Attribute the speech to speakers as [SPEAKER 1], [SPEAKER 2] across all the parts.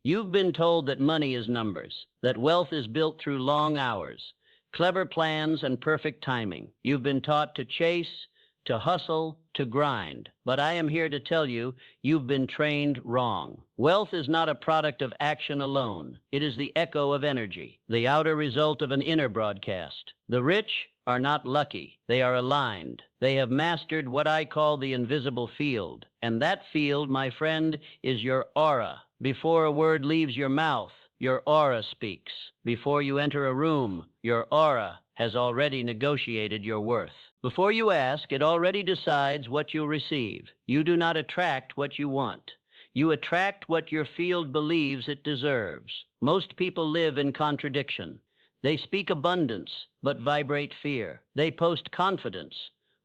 [SPEAKER 1] You've been told that money is numbers, that wealth is built through long hours, clever plans, and perfect timing. You've been taught to chase, to hustle, to grind. But I am here to tell you, you've been trained wrong. Wealth is not a product of action alone. It is the echo of energy, the outer result of an inner broadcast. The rich are not lucky. They are aligned. They have mastered what I call the invisible field. And that field, my friend, is your aura. Before a word leaves your mouth, your aura speaks. Before you enter a room, your aura has already negotiated your worth. Before you ask, it already decides what you'll receive. You do not attract what you want. You attract what your field believes it deserves. Most people live in contradiction. They speak abundance, but vibrate fear. They post confidence,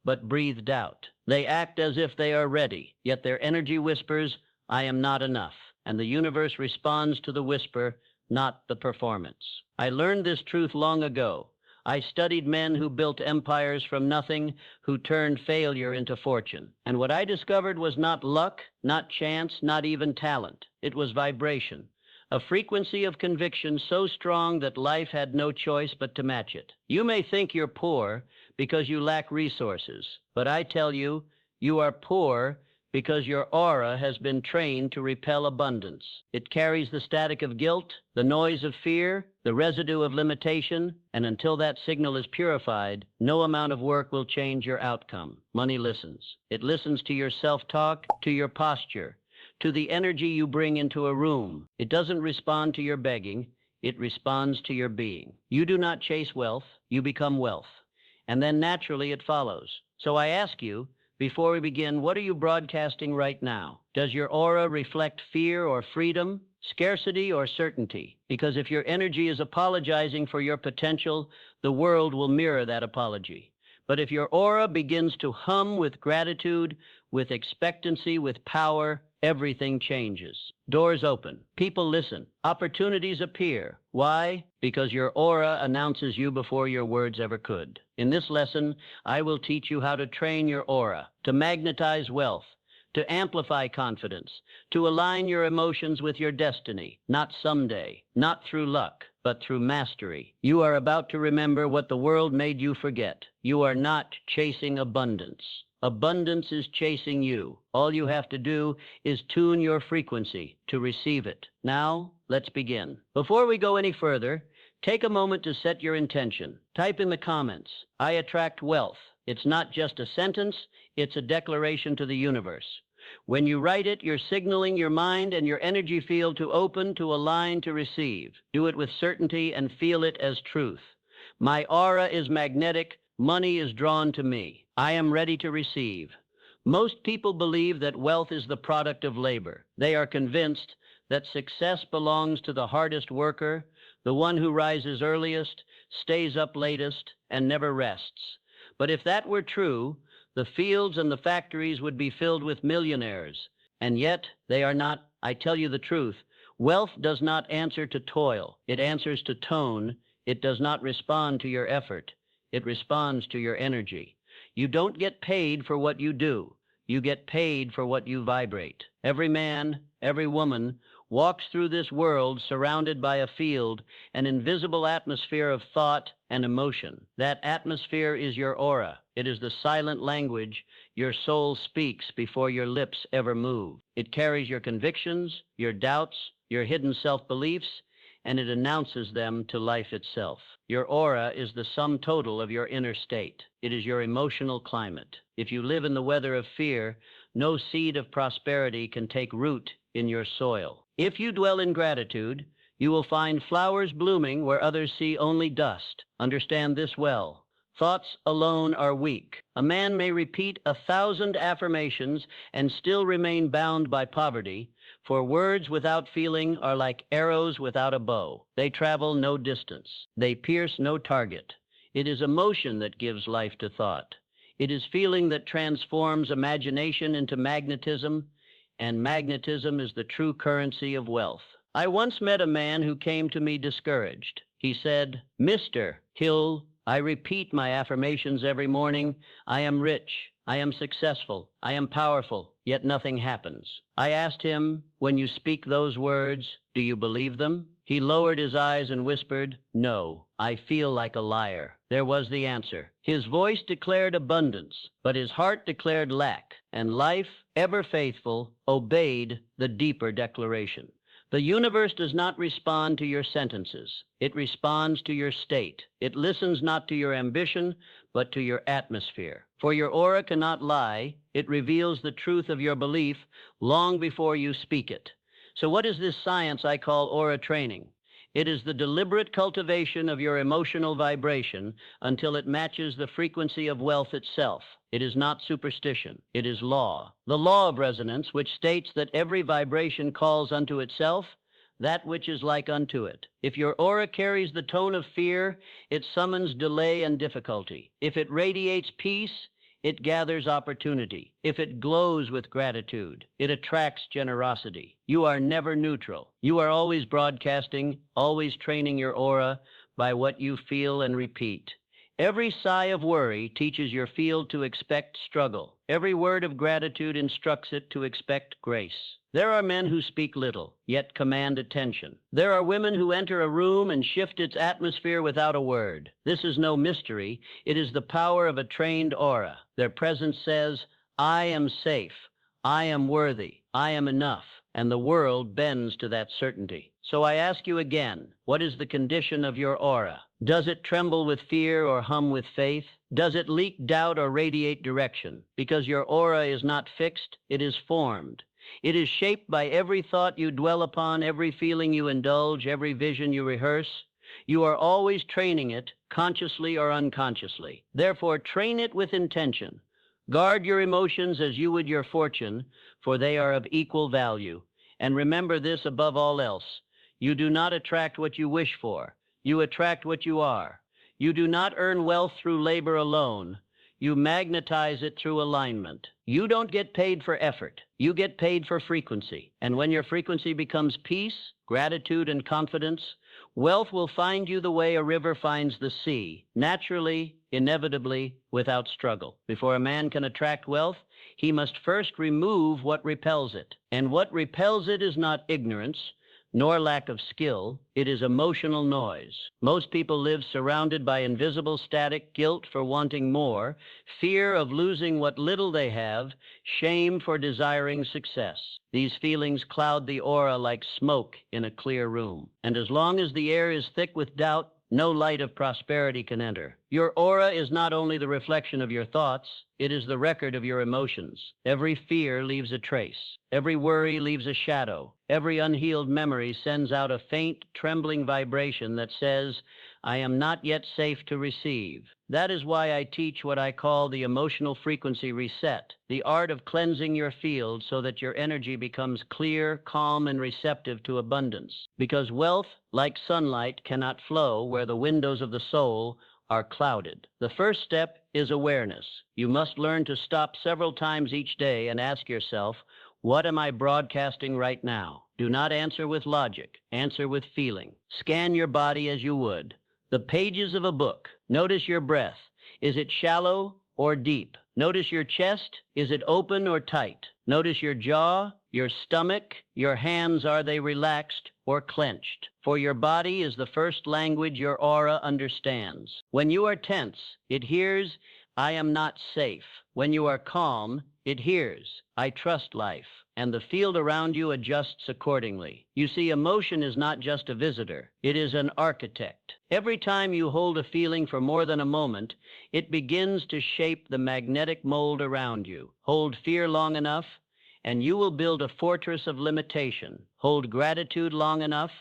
[SPEAKER 1] but breathe doubt. They act as if they are ready, yet their energy whispers, "I am not enough." And the universe responds to the whisper, not the performance. I learned this truth long ago. I studied men who built empires from nothing, who turned failure into fortune. And what I discovered was not luck, not chance, not even talent. It was vibration, a frequency of conviction so strong that life had no choice but to match it. You may think you're poor because you lack resources, but I tell you, you are poor because your aura has been trained to repel abundance. It carries the static of guilt, the noise of fear, the residue of limitation, and until that signal is purified, no amount of work will change your outcome. Money listens. It listens to your self-talk, to your posture, to the energy you bring into a room. It doesn't respond to your begging. It responds to your being. You do not chase wealth. You become wealth. And then naturally it follows. So I ask you, before we begin, what are you broadcasting right now? Does your aura reflect fear or freedom, scarcity or certainty? Because if your energy is apologizing for your potential, the world will mirror that apology. But if your aura begins to hum with gratitude, with expectancy, with power, everything changes. Doors open. People listen. Opportunities appear. Why? Because your aura announces you before your words ever could. In this lesson, I will teach you how to train your aura, to magnetize wealth, to amplify confidence, to align your emotions with your destiny, not someday, not through luck, but through mastery. You are about to remember what the world made you forget. You are not chasing abundance. Abundance is chasing you. All you have to do is tune your frequency to receive it. Now, let's begin. Before we go any further, take a moment to set your intention. Type in the comments, "I attract wealth." It's not just a sentence, it's a declaration to the universe. When you write it, you're signaling your mind and your energy field to open, to align, to receive. Do it with certainty and feel it as truth. My aura is magnetic. Money is drawn to me. I am ready to receive. Most people believe that wealth is the product of labor. They are convinced that success belongs to the hardest worker, the one who rises earliest, stays up latest, and never rests. But if that were true, the fields and the factories would be filled with millionaires. And yet, they are not. I tell you the truth. Wealth does not answer to toil. It answers to tone. It does not respond to your effort. It responds to your energy. You don't get paid for what you do. You get paid for what you vibrate. Every man, every woman walks through this world surrounded by a field, an invisible atmosphere of thought and emotion. That atmosphere is your aura. It is the silent language your soul speaks before your lips ever move. It carries your convictions, your doubts, your hidden self-beliefs, and it announces them to life itself. Your aura is the sum total of your inner state. It is your emotional climate. If you live in the weather of fear, no seed of prosperity can take root in your soil. If you dwell in gratitude, you will find flowers blooming where others see only dust. Understand this well. Thoughts alone are weak. A man may repeat 1,000 affirmations and still remain bound by poverty, for words without feeling are like arrows without a bow. They travel no distance. They pierce no target. It is emotion that gives life to thought. It is feeling that transforms imagination into magnetism, and magnetism is the true currency of wealth. I once met a man who came to me discouraged. He said, "Mr. Hill, I repeat my affirmations every morning. I am rich. I am successful. I am powerful. yet nothing happens. I asked him, when you speak those words, do you believe them? He lowered his eyes and whispered, no, I feel like a liar. There was the answer. His voice declared abundance, but his heart declared lack, and life, ever faithful, obeyed the deeper declaration. The universe does not respond to your sentences. It responds to your state. It listens not to your ambition, but to your atmosphere. For your aura cannot lie. It reveals the truth of your belief long before you speak it. So what is this science I call aura training? It is the deliberate cultivation of your emotional vibration until it matches the frequency of wealth itself. It is not superstition. It is law. The law of resonance, which states that every vibration calls unto itself that which is like unto it. If your aura carries the tone of fear, it summons delay and difficulty. If it radiates peace, it gathers opportunity. If it glows with gratitude, it attracts generosity. You are never neutral. You are always broadcasting, always training your aura by what you feel and repeat. Every sigh of worry teaches your field to expect struggle. Every word of gratitude instructs it to expect grace. There are men who speak little, yet command attention. There are women who enter a room and shift its atmosphere without a word. This is no mystery. It is the power of a trained aura. Their presence says, I am safe, I am worthy, I am enough, and the world bends to that certainty. So I ask you again, what is the condition of your aura? Does it tremble with fear or hum with faith? Does it leak doubt or radiate direction? Because your aura is not fixed, it is formed. It is shaped by every thought you dwell upon, every feeling you indulge, every vision you rehearse. You are always training it, consciously or unconsciously. Therefore, train it with intention. Guard your emotions as you would your fortune, for they are of equal value. And remember this above all else. You do not attract what you wish for. You attract what you are. You do not earn wealth through labor alone. You magnetize it through alignment. You don't get paid for effort. You get paid for frequency. And when your frequency becomes peace, gratitude, and confidence, wealth will find you the way a river finds the sea, naturally, inevitably, without struggle. Before a man can attract wealth, he must first remove what repels it. And what repels it is not ignorance, nor lack of skill. It is emotional noise. Most people live surrounded by invisible static, guilt for wanting more, fear of losing what little they have, shame for desiring success. These feelings cloud the aura like smoke in a clear room. And as long as the air is thick with doubt, no light of prosperity can enter. Your aura is not only the reflection of your thoughts, it is the record of your emotions. Every fear leaves a trace. Every worry leaves a shadow. Every unhealed memory sends out a faint, trembling vibration that says, I am not yet safe to receive. That is why I teach what I call the emotional frequency reset, the art of cleansing your field so that your energy becomes clear, calm, and receptive to abundance. Because wealth, like sunlight, cannot flow where the windows of the soul are clouded. The first step is awareness. You must learn to stop several times each day and ask yourself, what am I broadcasting right now? Do not answer with logic. Answer with feeling. Scan your body as you would the pages of a book. Notice your breath. Is it shallow or deep? Notice your chest. Is it open or tight? Notice your jaw, your stomach, your hands. Are they relaxed or clenched? For your body is the first language your aura understands. When you are tense, it hears, I am not safe. When you are calm, it hears, I trust life. And the field around you adjusts accordingly. You see, emotion is not just a visitor. It is an architect. Every time you hold a feeling for more than a moment, it begins to shape the magnetic mold around you. Hold fear long enough, and you will build a fortress of limitation. Hold gratitude long enough,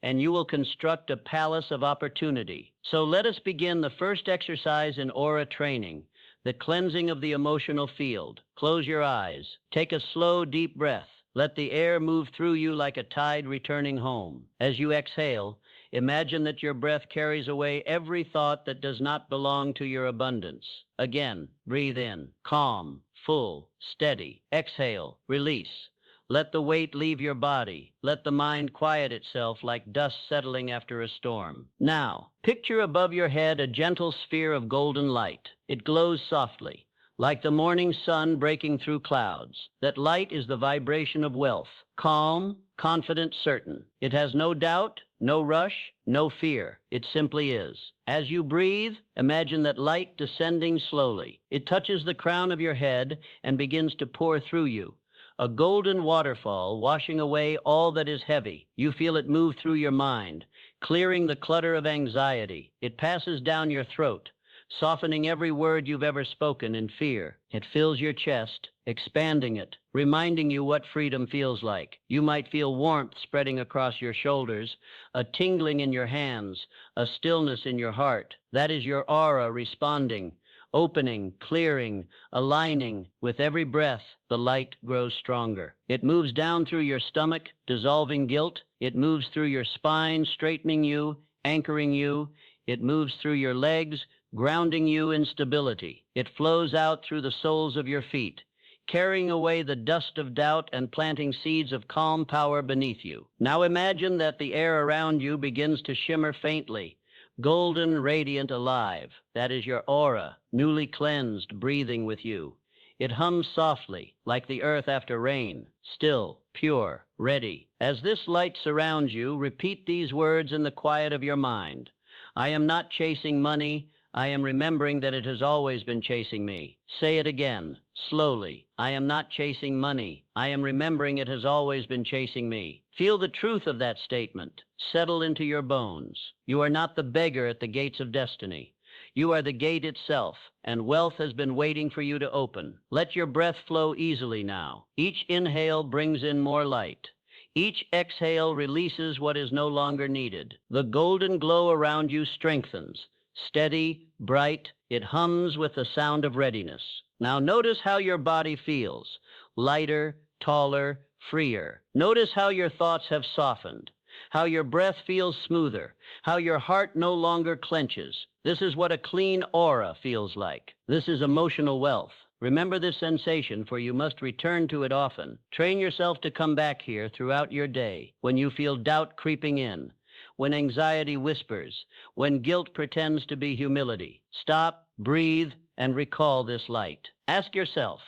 [SPEAKER 1] and you will construct a palace of opportunity. So let us begin the first exercise in aura training, the cleansing of the emotional field. Close your eyes. Take a slow, deep breath. Let the air move through you like a tide returning home. As you exhale, imagine that your breath carries away every thought that does not belong to your abundance. Again, breathe in, calm, full, steady. Exhale, release. Let the weight leave your body. Let the mind quiet itself like dust settling after a storm. Now, picture above your head a gentle sphere of golden light. It glows softly. like the morning sun breaking through clouds. That light is the vibration of wealth, calm, confident, certain. It has no doubt, no rush, no fear. It simply is. As you breathe, imagine that light descending slowly. It touches the crown of your head and begins to pour through you. A golden waterfall washing away all that is heavy. You feel it move through your mind, clearing the clutter of anxiety. It passes down your throat, softening every word you've ever spoken in fear. It fills your chest, expanding it, reminding you what freedom feels like. You might feel warmth spreading across your shoulders, a tingling in your hands, a stillness in your heart. That is your aura responding, opening, clearing, aligning. With every breath, the light grows stronger. It moves down through your stomach, dissolving guilt. It moves through your spine, straightening you, anchoring you. It moves through your legs, grounding you in stability. It flows out through the soles of your feet, carrying away the dust of doubt and planting seeds of calm power beneath you. Now imagine that the air around you begins to shimmer faintly, golden, radiant, alive. That is your aura, newly cleansed, breathing with you. It hums softly, like the earth after rain, still, pure, ready. As this light surrounds you, repeat these words in the quiet of your mind. I am not chasing money. I am remembering that it has always been chasing me. Say it again, slowly. I am not chasing money. I am remembering it has always been chasing me. Feel the truth of that statement. Settle into your bones. You are not the beggar at the gates of destiny. You are the gate itself, and wealth has been waiting for you to open. Let your breath flow easily now. Each inhale brings in more light. Each exhale releases what is no longer needed. The golden glow around you strengthens. Steady, bright, it hums with the sound of readiness. Now notice how your body feels. Lighter, taller, freer. Notice how your thoughts have softened, how your breath feels smoother, how your heart no longer clenches. This is what a clean aura feels like. This is emotional wealth. Remember this sensation, for you must return to it often. Train yourself to come back here throughout your day when you feel doubt creeping in, when anxiety whispers, when guilt pretends to be humility. Stop, breathe, and recall this light. Ask yourself,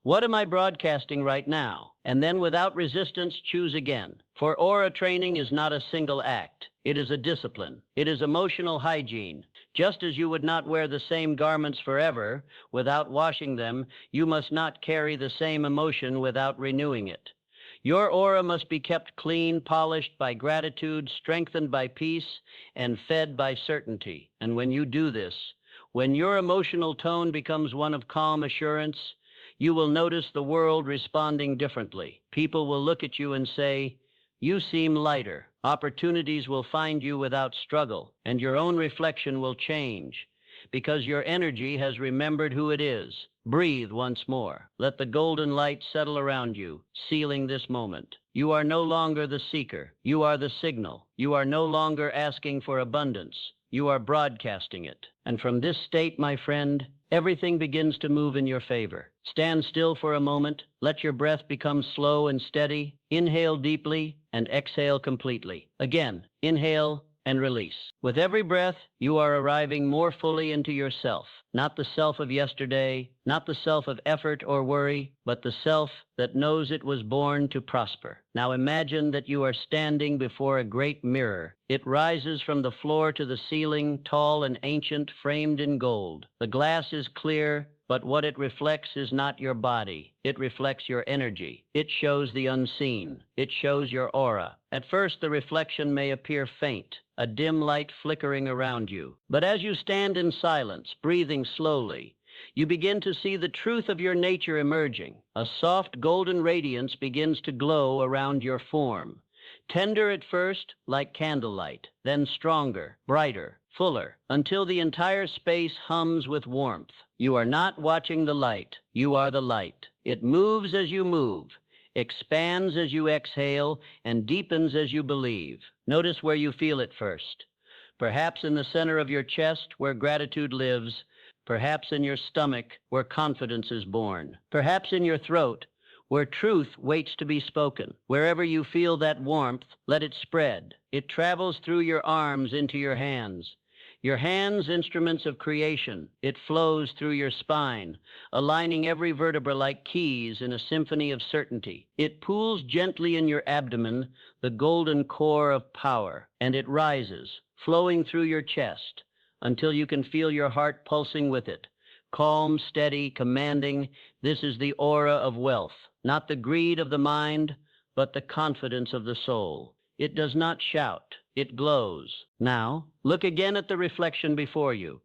[SPEAKER 1] what am I broadcasting right now? And then without resistance, choose again. For aura training is not a single act. It is a discipline. It is emotional hygiene. Just as you would not wear the same garments forever without washing them, you must not carry the same emotion without renewing it. Your aura must be kept clean, polished by gratitude, strengthened by peace, and fed by certainty. And when you do this, when your emotional tone becomes one of calm assurance, you will notice the world responding differently. People will look at you and say, "You seem lighter." Opportunities will find you without struggle, and your own reflection will change, because your energy has remembered who it is. Breathe once more. Let the golden light settle around you, sealing this moment. You are no longer the seeker. You are the signal. You are no longer asking for abundance. You are broadcasting it. And from this state, my friend, everything begins to move in your favor. Stand still for a moment. Let your breath become slow and steady. Inhale deeply and exhale completely. Again, inhale and release. With every breath, you are arriving more fully into yourself. Not the self of yesterday, not the self of effort or worry, but the self that knows it was born to prosper. Now imagine that you are standing before a great mirror. It rises from the floor to the ceiling, tall and ancient, framed in gold. The glass is clear, but what it reflects is not your body. It reflects your energy. It shows the unseen. It shows your aura. At first, the reflection may appear faint, a dim light flickering around you. But as you stand in silence, breathing slowly, you begin to see the truth of your nature emerging. A soft golden radiance begins to glow around your form. Tender at first, like candlelight, then stronger, brighter, fuller, until the entire space hums with warmth. You are not watching the light. You are the light. It moves as you move, expands as you exhale, and deepens as you believe. Notice where you feel it first. Perhaps in the center of your chest, where gratitude lives. Perhaps in your stomach, where confidence is born. Perhaps in your throat, where truth waits to be spoken. Wherever you feel that warmth, let it spread. It travels through your arms into your hands. Your hands, instruments of creation. It flows through your spine, aligning every vertebra like keys in a symphony of certainty. It pools gently in your abdomen, the golden core of power, and it rises, flowing through your chest, until you can feel your heart pulsing with it. Calm, steady, commanding, this is the aura of wealth, not the greed of the mind, but the confidence of the soul. It does not shout, it glows. Now, look again at the reflection before you.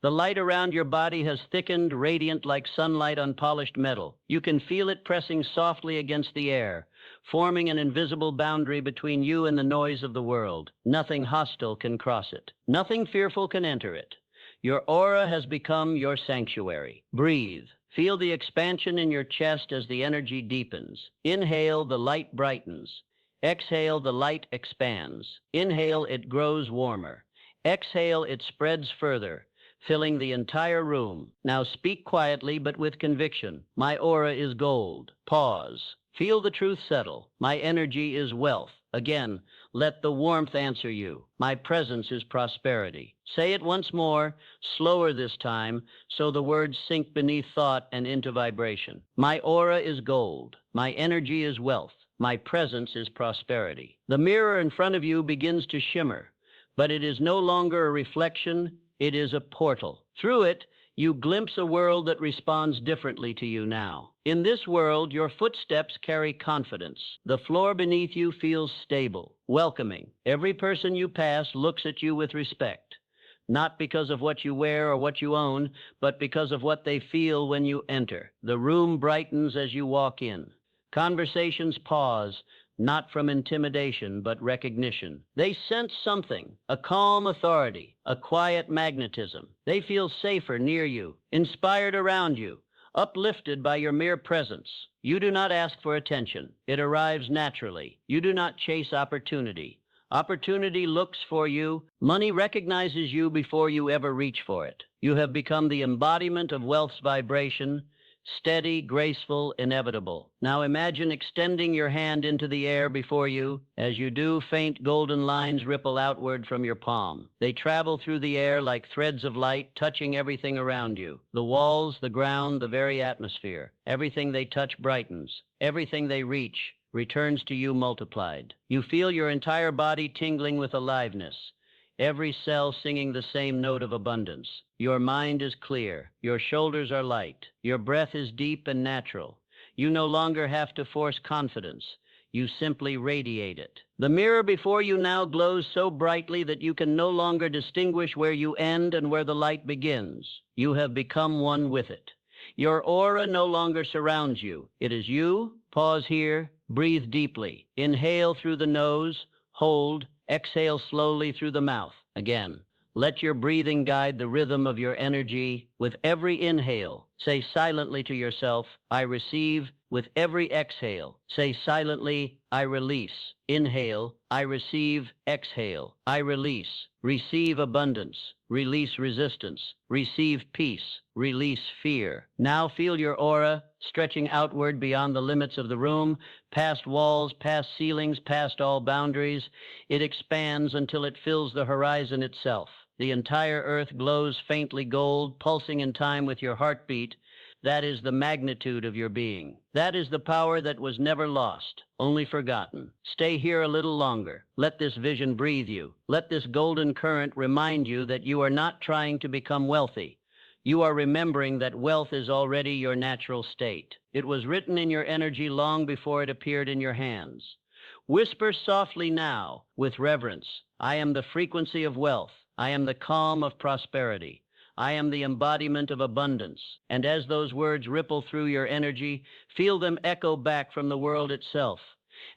[SPEAKER 1] The light around your body has thickened, radiant like sunlight on polished metal. You can feel it pressing softly against the air, forming an invisible boundary between you and the noise of the world. Nothing hostile can cross it. Nothing fearful can enter it. Your aura has become your sanctuary. Breathe. Feel the expansion in your chest as the energy deepens. Inhale, the light brightens. Exhale, the light expands. Inhale, it grows warmer. Exhale, it spreads further, filling the entire room. Now speak quietly but with conviction. My aura is gold. Pause. Feel the truth settle. My energy is wealth. Again, let the warmth answer you. My presence is prosperity. Say it once more, slower this time, so the words sink beneath thought and into vibration. My aura is gold. My energy is wealth. My presence is prosperity. The mirror in front of you begins to shimmer, but it is no longer a reflection, it is a portal. Through it, you glimpse a world that responds differently to you now. In this world, your footsteps carry confidence. The floor beneath you feels stable, welcoming. Every person you pass looks at you with respect, not because of what you wear or what you own, but because of what they feel when you enter. The room brightens as you walk in. Conversations pause, not from intimidation, but recognition. They sense something, a calm authority, a quiet magnetism. They feel safer near you, inspired around you, uplifted by your mere presence. You do not ask for attention. It arrives naturally. You do not chase opportunity. Opportunity looks for you. Money recognizes you before you ever reach for it. You have become the embodiment of wealth's vibration, steady, graceful, inevitable. Now imagine extending your hand into the air before you. As you do, faint golden lines ripple outward from your palm. They travel through the air like threads of light, touching everything around you. The walls, the ground, the very atmosphere. Everything they touch brightens. Everything they reach returns to you multiplied. You feel your entire body tingling with aliveness, every cell singing the same note of abundance. Your mind is clear. Your shoulders are light. Your breath is deep and natural. You no longer have to force confidence. You simply radiate it. The mirror before you now glows so brightly that you can no longer distinguish where you end and where the light begins. You have become one with it. Your aura no longer surrounds you. It is you. Pause here. Breathe deeply. Inhale through the nose. Hold. Exhale slowly through the mouth. Again, let your breathing guide the rhythm of your energy. With every inhale, say silently to yourself, I receive. With every exhale, say silently, I release. Inhale, I receive. Exhale, I release. Receive abundance. Release resistance. Receive peace. Release fear. Now feel your aura stretching outward beyond the limits of the room, past walls, past ceilings, past all boundaries. It expands until it fills the horizon itself. The entire earth glows faintly gold, pulsing in time with your heartbeat. That is the magnitude of your being. That is the power that was never lost, only forgotten. Stay here a little longer. Let this vision breathe you. Let this golden current remind you that you are not trying to become wealthy. You are remembering that wealth is already your natural state. It was written in your energy long before it appeared in your hands. Whisper softly now, with reverence, I am the frequency of wealth. I am the calm of prosperity. I am the embodiment of abundance. And as those words ripple through your energy, feel them echo back from the world itself,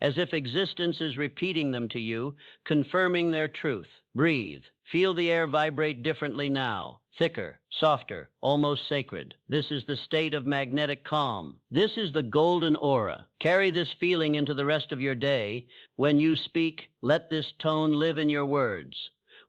[SPEAKER 1] as if existence is repeating them to you, confirming their truth. Breathe. Feel the air vibrate differently now, thicker, softer, almost sacred. This is the state of magnetic calm. This is the golden aura. Carry this feeling into the rest of your day. When you speak, let this tone live in your words.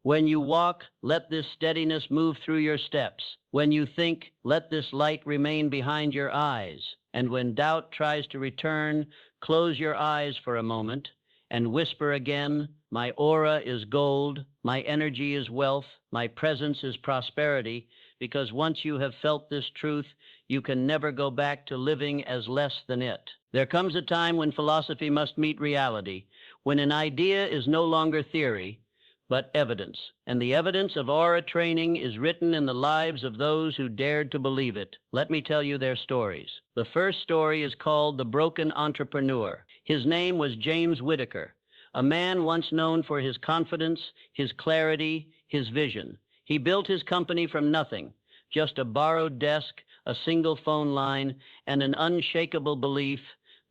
[SPEAKER 1] When you walk, let this steadiness move through your steps. When you think, let this light remain behind your eyes. And when doubt tries to return, close your eyes for a moment and whisper again, my aura is gold, my energy is wealth, my presence is prosperity, because once you have felt this truth, you can never go back to living as less than it. There comes a time when philosophy must meet reality, when an idea is no longer theory, but evidence. And the evidence of aura training is written in the lives of those who dared to believe it. Let me tell you their stories. The first story is called The Broken Entrepreneur. His name was James Whitaker, a man once known for his confidence, his clarity, his vision. He built his company from nothing, just a borrowed desk, a single phone line, and an unshakable belief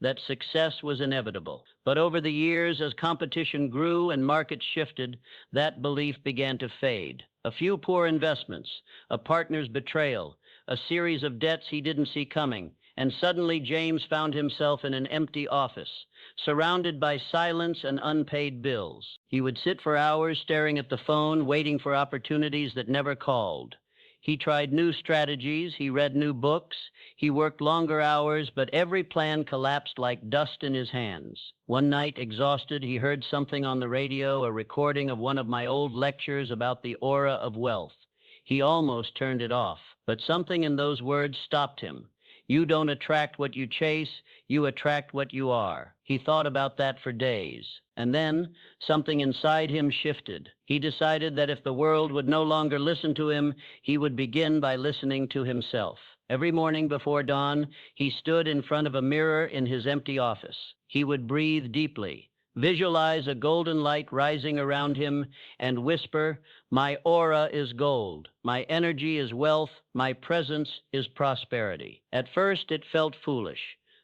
[SPEAKER 1] that success was inevitable. But over the years, as competition grew and markets shifted, that belief began to fade. A few poor investments, a partner's betrayal, a series of debts he didn't see coming, and suddenly James found himself in an empty office, surrounded by silence and unpaid bills. He would sit for hours staring at the phone, waiting for opportunities that never called. He tried new strategies, he read new books, he worked longer hours, but every plan collapsed like dust in his hands. One night, exhausted, he heard something on the radio, a recording of one of my old lectures about the aura of wealth. He almost turned it off, but something in those words stopped him. You don't attract what you chase, you attract what you are. He thought about that for days. And then something inside him shifted. He decided that if the world would no longer listen to him, he would begin by listening to himself. Every morning before dawn, he stood in front of a mirror in his empty office. He would breathe deeply, visualize a golden light rising around him, and whisper, my aura is gold, my energy is wealth, my presence is prosperity. At first it felt foolish.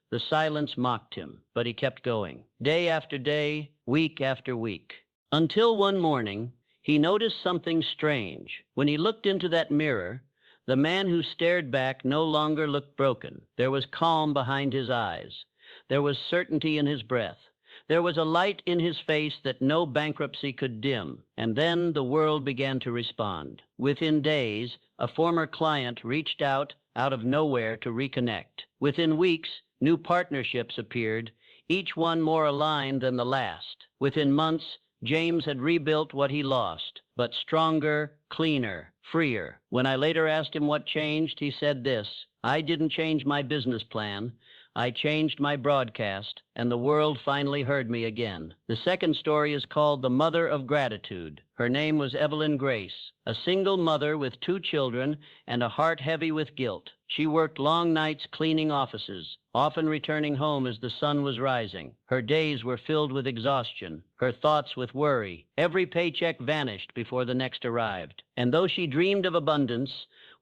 [SPEAKER 1] The silence mocked him, but he kept going, day after day, week after week. Until one morning, he noticed something strange. When he looked into that mirror, the man who stared back no longer looked broken. There was calm behind his eyes. There was certainty in his breath. There was a light in his face that no bankruptcy could dim. And then the world began to respond. Within days, a former client reached out of nowhere to reconnect. Within weeks, new partnerships appeared, each one more aligned than the last. Within months, James had rebuilt what he lost, but stronger, cleaner, freer. When I later asked him what changed, he said this, I didn't change my business plan. I changed my broadcast, and the world finally heard me again. The second story is called The Mother of Gratitude. Her name was Evelyn Grace, a single mother with 2 children and a heart heavy with guilt. She worked long nights cleaning offices, often returning home as the sun was rising. Her days were filled with exhaustion, her thoughts with worry. Every paycheck vanished before the next arrived. And though she dreamed of abundance,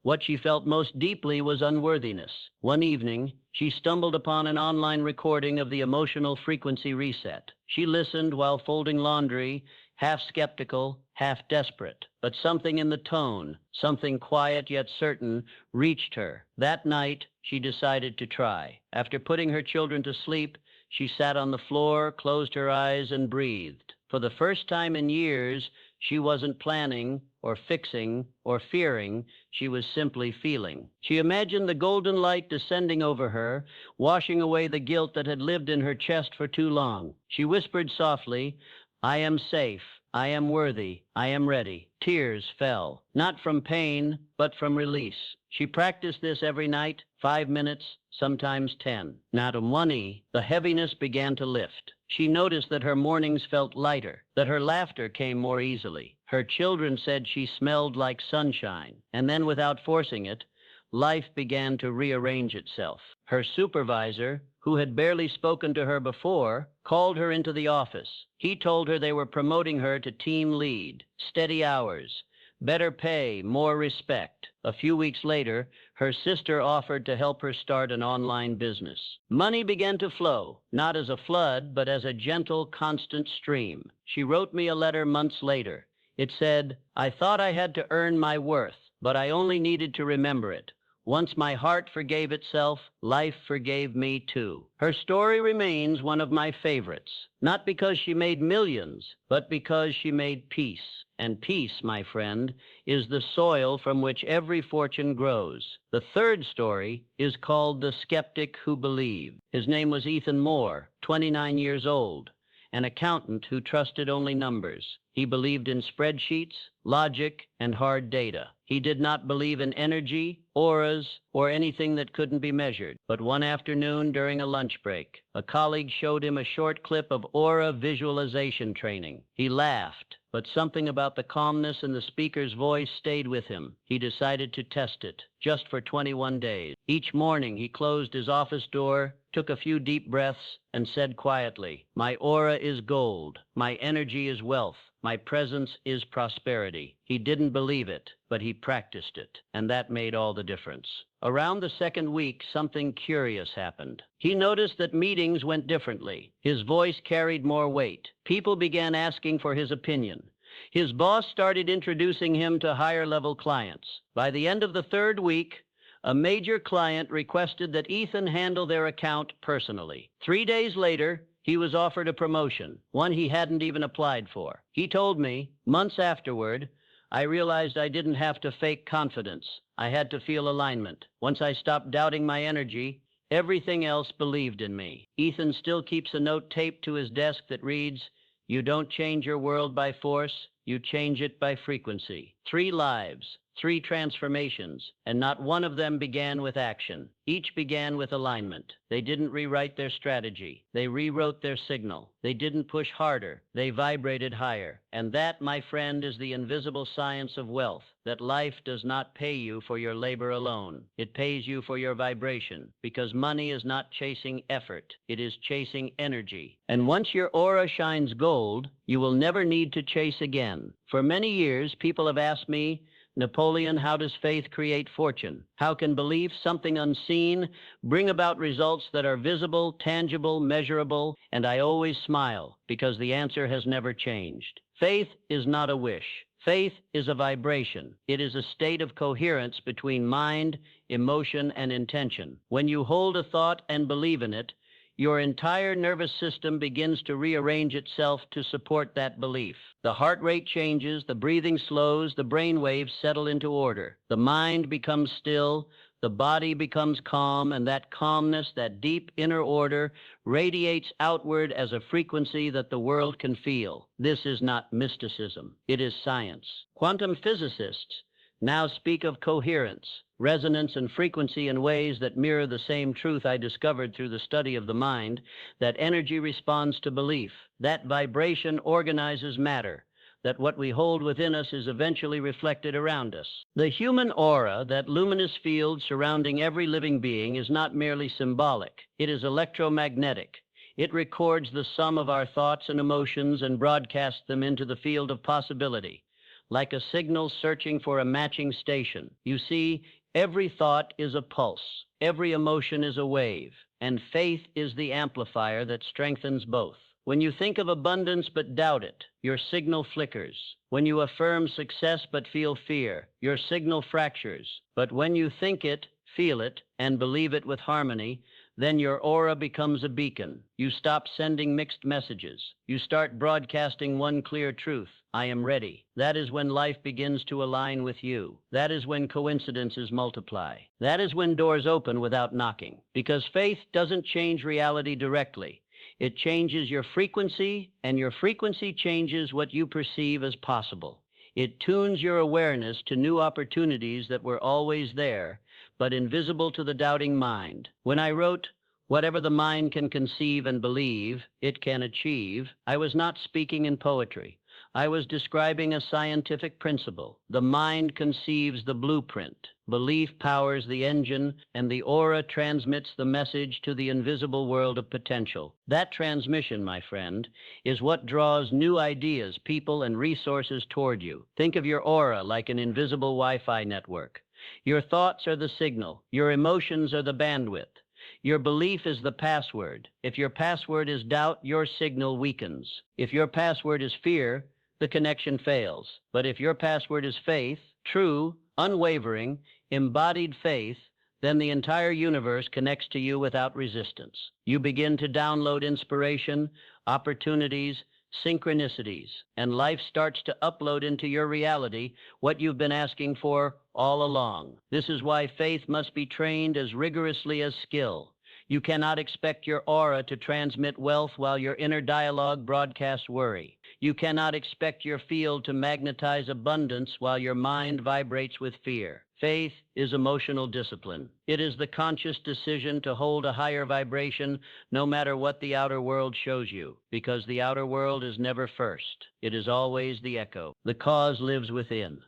[SPEAKER 1] what she felt most deeply was unworthiness. One evening, she stumbled upon an online recording of the Emotional Frequency Reset. She listened while folding laundry, half skeptical, half desperate. But something in the tone, something quiet yet certain, reached her. That night, she decided to try. After putting her children to sleep, she sat on the floor, closed her eyes, and breathed. For the first time in years, she wasn't planning or fixing or fearing, she was simply feeling. She imagined the golden light descending over her, washing away the guilt that had lived in her chest for too long. She whispered softly, I am safe, I am worthy, I am ready. Tears fell, not from pain, but from release. She practiced this every night, 5 minutes, sometimes 10. Now to money, the heaviness began to lift. She noticed that her mornings felt lighter, that her laughter came more easily. Her children said she smelled like sunshine. And then, without forcing it, life began to rearrange itself. Her supervisor, who had barely spoken to her before, called her into the office. He told her they were promoting her to team lead, steady hours, better pay, more respect. A few weeks later, her sister offered to help her start an online business. Money began to flow, not as a flood, but as a gentle, constant stream. She wrote me a letter months later. It said, I thought I had to earn my worth, but I only needed to remember it. Once my heart forgave itself, life forgave me too. Her story remains one of my favorites, not because she made millions, but because she made peace. And peace, my friend, is the soil from which every fortune grows. The third story is called The Skeptic Who Believed. His name was Ethan Moore, 29 years old. an accountant who trusted only numbers. He believed in spreadsheets, logic, and hard data. He did not believe in energy, auras, or anything that couldn't be measured. But one afternoon during a lunch break, a colleague showed him a short clip of aura visualization training. He laughed, but something about the calmness in the speaker's voice stayed with him. He decided to test it, just for 21 days. Each morning he closed his office door, took a few deep breaths, and said quietly, "My aura is gold. My energy is wealth. My presence is prosperity." He didn't believe it, but he practiced it, and that made all the difference. Around the second week, something curious happened. He noticed that meetings went differently. His voice carried more weight. People began asking for his opinion. His boss started introducing him to higher-level clients. By the end of the third week, a major client requested that Ethan handle their account personally. 3 days later, he was offered a promotion, one he hadn't even applied for. He told me, months afterward, "I realized I didn't have to fake confidence. I had to feel alignment. Once I stopped doubting my energy, everything else believed in me." Ethan still keeps a note taped to his desk that reads, "You don't change your world by force, you change it by frequency." 3 lives, 3 transformations, and not one of them began with action. Each began with alignment. They didn't rewrite their strategy. They rewrote their signal. They didn't push harder. They vibrated higher. And that, my friend, is the invisible science of wealth, that life does not pay you for your labor alone. It pays you for your vibration, because money is not chasing effort. It is chasing energy. And once your aura shines gold, you will never need to chase again. For many years, people have asked me, "Napoleon, how does faith create fortune? How can belief, something unseen, bring about results that are visible, tangible, measurable?" And I always smile, because the answer has never changed. Faith is not a wish. Faith is a vibration. It is a state of coherence between mind, emotion, and intention. When you hold a thought and believe in it, your entire nervous system begins to rearrange itself to support that belief. The heart rate changes, the breathing slows, the brain waves settle into order. The mind becomes still, the body becomes calm, and that calmness, that deep inner order, radiates outward as a frequency that the world can feel. This is not mysticism. It is science. Quantum physicists now speak of coherence, resonance, and frequency in ways that mirror the same truth I discovered through the study of the mind, that energy responds to belief, that vibration organizes matter, that what we hold within us is eventually reflected around us. The human aura, that luminous field surrounding every living being, is not merely symbolic. It is electromagnetic. It records the sum of our thoughts and emotions and broadcasts them into the field of possibility, like a signal searching for a matching station. You see, every thought is a pulse, every emotion is a wave, and faith is the amplifier that strengthens both. When you think of abundance but doubt it, your signal flickers. When you affirm success but feel fear, your signal fractures. But when you think it, feel it, and believe it with harmony, then your aura becomes a beacon. You stop sending mixed messages. You start broadcasting one clear truth: I am ready. That is when life begins to align with you. That is when coincidences multiply. That is when doors open without knocking. Because faith doesn't change reality directly. It changes your frequency, and your frequency changes what you perceive as possible. It tunes your awareness to new opportunities that were always there, but invisible to the doubting mind. When I wrote, "Whatever the mind can conceive and believe, it can achieve," I was not speaking in poetry. I was describing a scientific principle. The mind conceives the blueprint. Belief powers the engine, and the aura transmits the message to the invisible world of potential. That transmission, my friend, is what draws new ideas, people, and resources toward you. Think of your aura like an invisible Wi-Fi network. Your thoughts are the signal. Your emotions are the bandwidth. Your belief is the password. If your password is doubt, your signal weakens. If your password is fear, the connection fails. But if your password is faith, true, unwavering, embodied faith, then the entire universe connects to you without resistance. You begin to download inspiration, opportunities, synchronicities, and life starts to upload into your reality what you've been asking for all along. This is why faith must be trained as rigorously as skill. You cannot expect your aura to transmit wealth while your inner dialogue broadcasts worry. You cannot expect your field to magnetize abundance while your mind vibrates with fear. Faith is emotional discipline. It is the conscious decision to hold a higher vibration no matter what the outer world shows you, because the outer world is never first. It is always the echo. The cause lives within.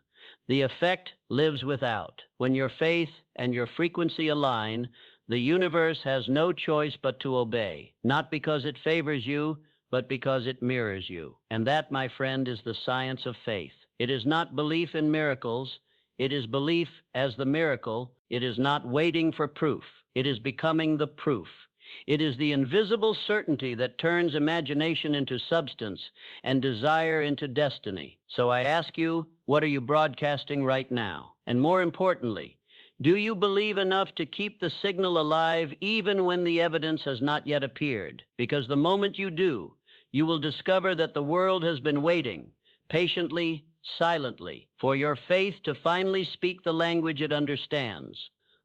[SPEAKER 1] The effect lives without. When your faith and your frequency align, the universe has no choice but to obey, not because it favors you, but because it mirrors you. And that, my friend, is the science of faith. It is not belief in miracles. It is belief as the miracle. It is not waiting for proof. It is becoming the proof. It is the invisible certainty that turns imagination into substance and desire into destiny. So I ask you, what are you broadcasting right now? And more importantly, do you believe enough to keep the signal alive even when the evidence has not yet appeared? Because the moment you do, you will discover that the world has been waiting, patiently, silently, for your faith to finally speak the language it understands.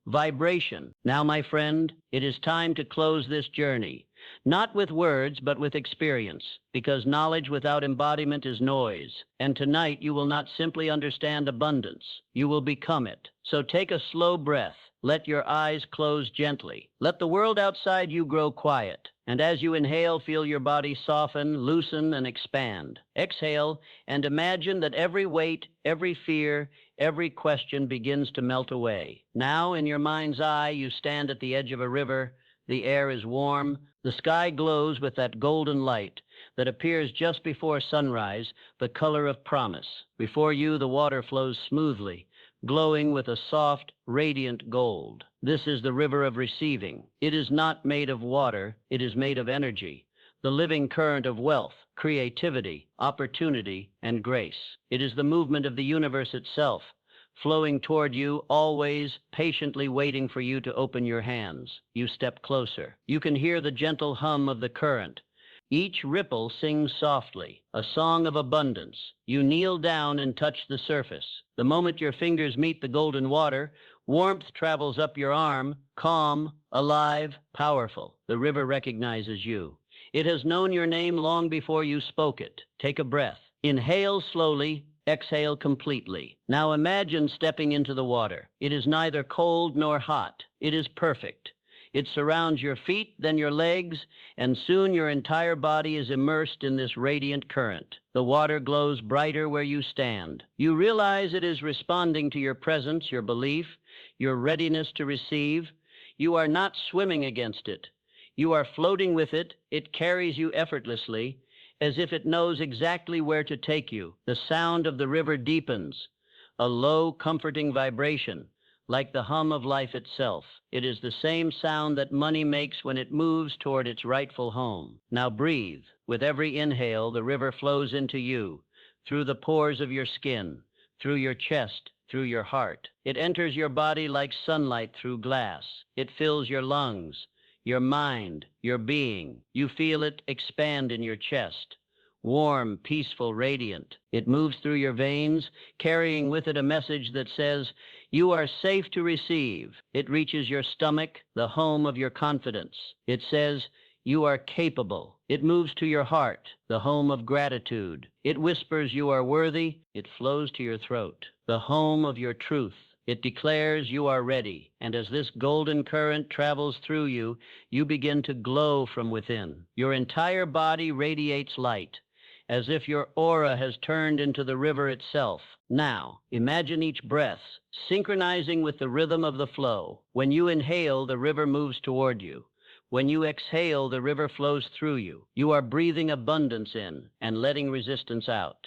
[SPEAKER 1] Vibration. Now, my friend, it is time to close this journey, not with words, but with experience, because knowledge without embodiment is noise. And tonight, you will not simply understand abundance. You will become it. So take a slow breath. Let your eyes close gently. Let the world outside you grow quiet. And as you inhale, feel your body soften, loosen, and expand. Exhale, and imagine that every weight, every fear, every question begins to melt away. Now, in your mind's eye, you stand at the edge of a river. The air is warm. The sky glows with that golden light that appears just before sunrise, the color of promise. Before you, the water flows smoothly, glowing with a soft, radiant gold. This is the river of receiving. It is not made of water, it is made of energy, the living current of wealth, creativity, opportunity, and grace. It is the movement of the universe itself, flowing toward you, always patiently waiting for you to open your hands. You step closer. You can hear the gentle hum of the current. Each ripple sings softly, a song of abundance. You kneel down and touch the surface. The moment your fingers meet the golden water, warmth travels up your arm, calm, alive, powerful. The river recognizes you. It has known your name long before you spoke it. Take a breath. Inhale slowly, exhale completely. Now imagine stepping into the water. It is neither cold nor hot. It is perfect. It surrounds your feet, then your legs, and soon your entire body is immersed in this radiant current. The water glows brighter where you stand. You realize it is responding to your presence, your belief, your readiness to receive. You are not swimming against it. You are floating with it. It carries you effortlessly, as if it knows exactly where to take you. The sound of the river deepens, a low, comforting vibration, like the hum of life itself. It is the same sound that money makes when it moves toward its rightful home. Now breathe. With every inhale, the river flows into you, through the pores of your skin, through your chest, through your heart. It enters your body like sunlight through glass. It fills your lungs, your mind, your being. You feel it expand in your chest. Warm, peaceful, radiant. It moves through your veins, carrying with it a message that says, you are safe to receive. It reaches your stomach, the home of your confidence. It says, you are capable. It moves to your heart, the home of gratitude. It whispers, you are worthy. It flows to your throat, the home of your truth. It declares you are ready. And as this golden current travels through you, you begin to glow from within. Your entire body radiates light, as if your aura has turned into the river itself. Now, imagine each breath synchronizing with the rhythm of the flow. When you inhale, the river moves toward you. When you exhale, the river flows through you. You are breathing abundance in and letting resistance out.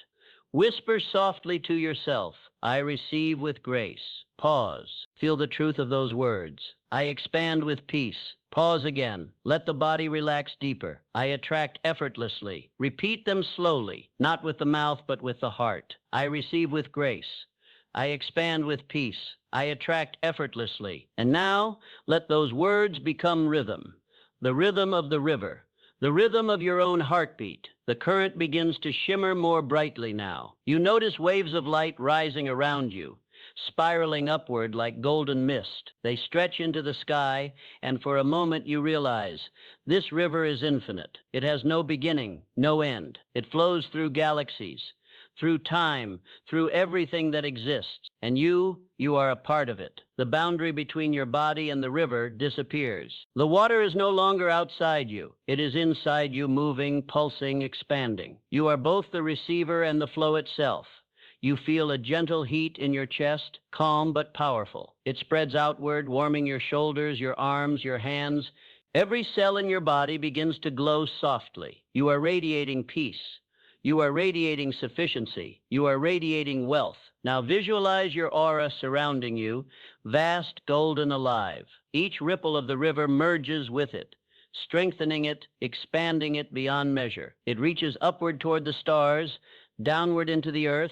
[SPEAKER 1] Whisper softly to yourself, I receive with grace. Pause. Feel the truth of those words. I expand with peace. Pause again. Let the body relax deeper. I attract effortlessly. Repeat them slowly, not with the mouth, but with the heart. I receive with grace. I expand with peace. I attract effortlessly. And now, let those words become rhythm. The rhythm of the river. The rhythm of your own heartbeat. The current begins to shimmer more brightly now. You notice waves of light rising around you. spiraling upward like golden mist. They stretch into the sky, and for a moment you realize this river is infinite. It has no beginning, no end. It flows through galaxies, through time, through everything that exists. And you are a part of it. The boundary between your body and the river disappears. The water is no longer outside you. It is inside you, moving, pulsing, expanding. You are both the receiver and the flow itself. You feel a gentle heat in your chest, calm but powerful. It spreads outward, warming your shoulders, your arms, your hands. Every cell in your body begins to glow softly. You are radiating peace. You are radiating sufficiency. You are radiating wealth. Now visualize your aura surrounding you, vast, golden, alive. Each ripple of the river merges with it, strengthening it, expanding it beyond measure. It reaches upward toward the stars, downward into the earth,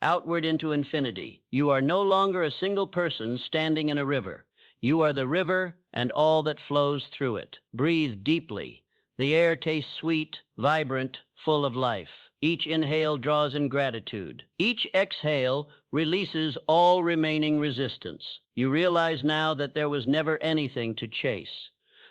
[SPEAKER 1] outward into infinity. You are no longer a single person standing in a river. You are the river and all that flows through it. Breathe deeply. The air tastes sweet, vibrant, full of life. Each inhale draws in gratitude. Each exhale releases all remaining resistance. You realize now that there was never anything to chase.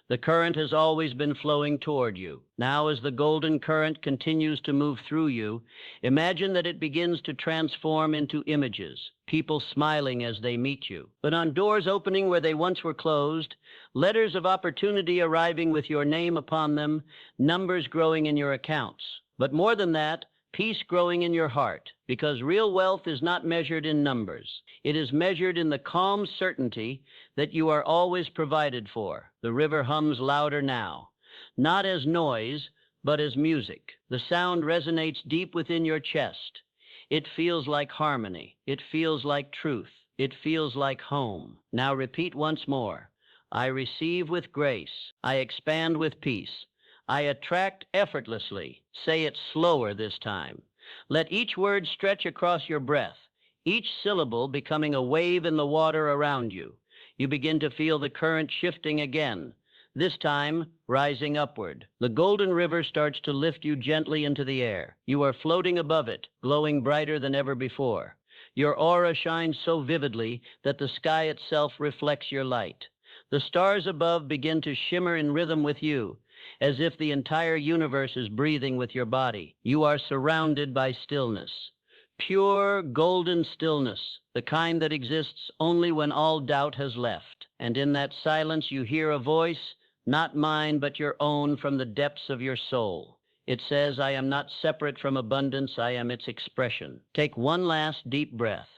[SPEAKER 1] The current has always been flowing toward you. Now, as the golden current continues to move through you, imagine that it begins to transform into images, people smiling as they meet you, but on doors opening where they once were closed, letters of opportunity arriving with your name upon them, numbers growing in your accounts. But more than that, peace growing in your heart, because real wealth is not measured in numbers. It is measured in the calm certainty that you are always provided for. The river hums louder now, not as noise, but as music. The sound resonates deep within your chest. It feels like harmony. It feels like truth. It feels like home. Now repeat once more. I receive with grace. I expand with peace. I attract effortlessly. Say it slower this time. Let each word stretch across your breath, each syllable becoming a wave in the water around you. You begin to feel the current shifting again, this time rising upward. The golden river starts to lift you gently into the air. You are floating above it, glowing brighter than ever before. Your aura shines so vividly that the sky itself reflects your light. The stars above begin to shimmer in rhythm with you, as if the entire universe is breathing with your body. You are surrounded by stillness, pure golden stillness, the kind that exists only when all doubt has left. And in that silence you hear a voice, not mine but your own, from the depths of your soul. It says, I am not separate from abundance, I am its expression. Take one last deep breath.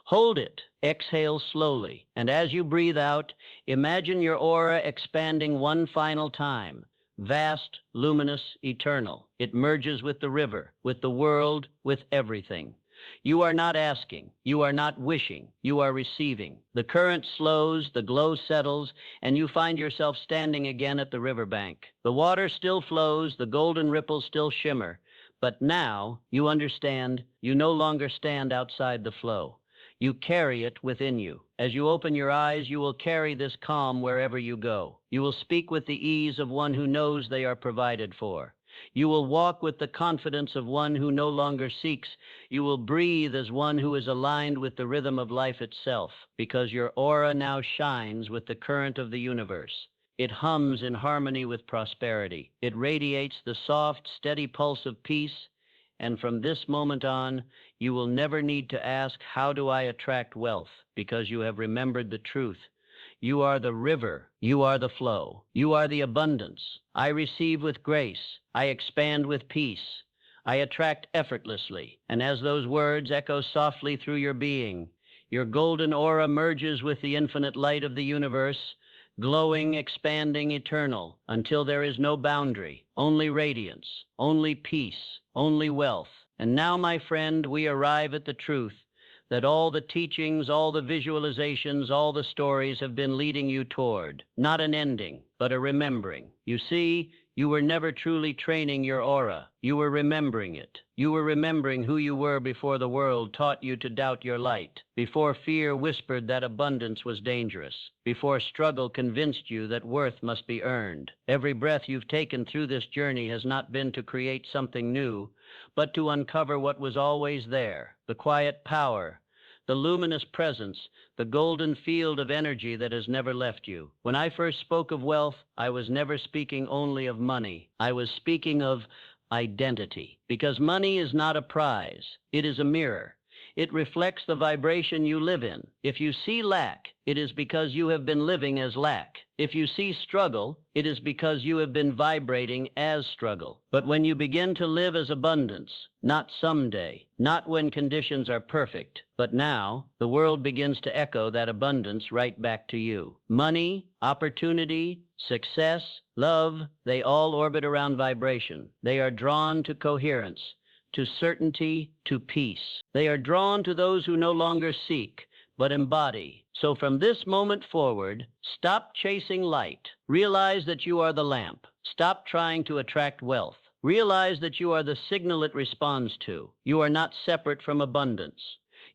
[SPEAKER 1] Hold it. Exhale slowly. And as you breathe out, imagine your aura expanding one final time. Vast, luminous, eternal. It merges with the river, with the world, with everything. You are not asking, you are not wishing, you are receiving. The current slows, the glow settles, and you find yourself standing again at the riverbank. The water still flows, the golden ripples still shimmer, but now you understand you no longer stand outside the flow. You carry it within you. As you open your eyes, you will carry this calm wherever you go. You will speak with the ease of one who knows they are provided for. You will walk with the confidence of one who no longer seeks. You will breathe as one who is aligned with the rhythm of life itself, because your aura now shines with the current of the universe. It hums in harmony with prosperity. It radiates the soft, steady pulse of peace. And from this moment on, you will never need to ask, how do I attract wealth? Because you have remembered the truth. You are the river. You are the flow. You are the abundance. I receive with grace. I expand with peace. I attract effortlessly. And as those words echo softly through your being, your golden aura merges with the infinite light of the universe, glowing, expanding, eternal, until there is no boundary, only radiance, only peace, only wealth. And now, my friend, we arrive at the truth that all the teachings, all the visualizations, all the stories have been leading you toward. Not an ending, but a remembering. You see, you were never truly training your aura. You were remembering it. You were remembering who you were before the world taught you to doubt your light, before fear whispered that abundance was dangerous, before struggle convinced you that worth must be earned. Every breath you've taken through this journey has not been to create something new, but to uncover what was always there, the quiet power, the luminous presence, the golden field of energy that has never left you. When I first spoke of wealth, I was never speaking only of money. I was speaking of identity, because money is not a prize. It is a mirror. It reflects the vibration you live in. If you see lack, it is because you have been living as lack. If you see struggle, it is because you have been vibrating as struggle. But when you begin to live as abundance, not someday, not when conditions are perfect, but now, the world begins to echo that abundance right back to you. Money, opportunity, success, love, they all orbit around vibration. They are drawn to coherence, to certainty, to peace. They are drawn to those who no longer seek, but embody. So from this moment forward, stop chasing light. Realize that you are the lamp. Stop trying to attract wealth. Realize that you are the signal it responds to. You are not separate from abundance.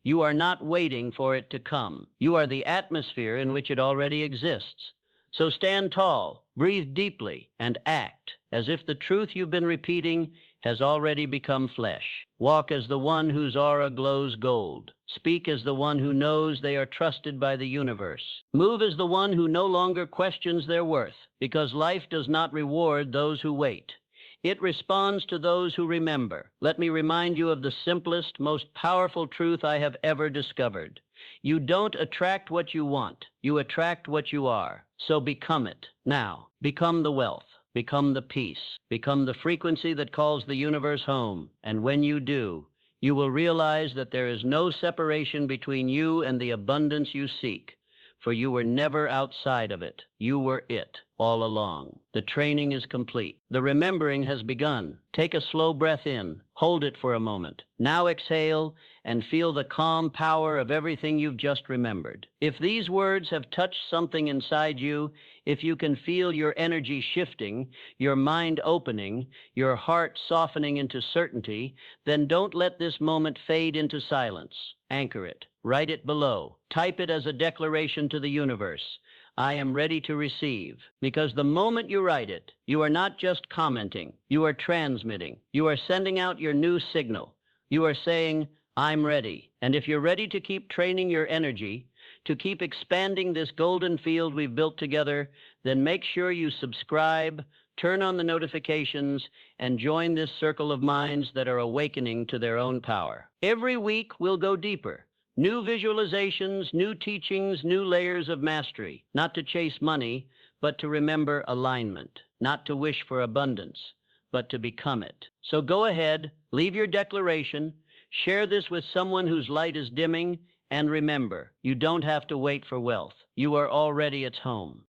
[SPEAKER 1] You are not waiting for it to come. You are the atmosphere in which it already exists. So stand tall, breathe deeply, and act as if the truth you've been repeating has already become flesh. Walk as the one whose aura glows gold. Speak as the one who knows they are trusted by the universe. Move as the one who no longer questions their worth, because life does not reward those who wait. It responds to those who remember. Let me remind you of the simplest, most powerful truth I have ever discovered. You don't attract what you want. You attract what you are. So become it. Now, become the wealth. Become the peace. Become the frequency that calls the universe home. And when you do, you will realize that there is no separation between you and the abundance you seek, for you were never outside of it. You were it all along. The training is complete. The remembering has begun. Take a slow breath in. Hold it for a moment. Now exhale and feel the calm power of everything you've just remembered. If these words have touched something inside you, if you can feel your energy shifting, your mind opening, your heart softening into certainty, then don't let this moment fade into silence. Anchor it. Write it below. Type it as a declaration to the universe. I am ready to receive. Because the moment you write it, you are not just commenting. You are transmitting. You are sending out your new signal. You are saying, I'm ready. And if you're ready to keep training your energy, to keep expanding this golden field we've built together, then make sure you subscribe, turn on the notifications, and join this circle of minds that are awakening to their own power. Every week, we'll go deeper. New visualizations, new teachings, new layers of mastery. Not to chase money, but to remember alignment. Not to wish for abundance, but to become it. So go ahead, leave your declaration, share this with someone whose light is dimming, and remember, you don't have to wait for wealth. You are already its home.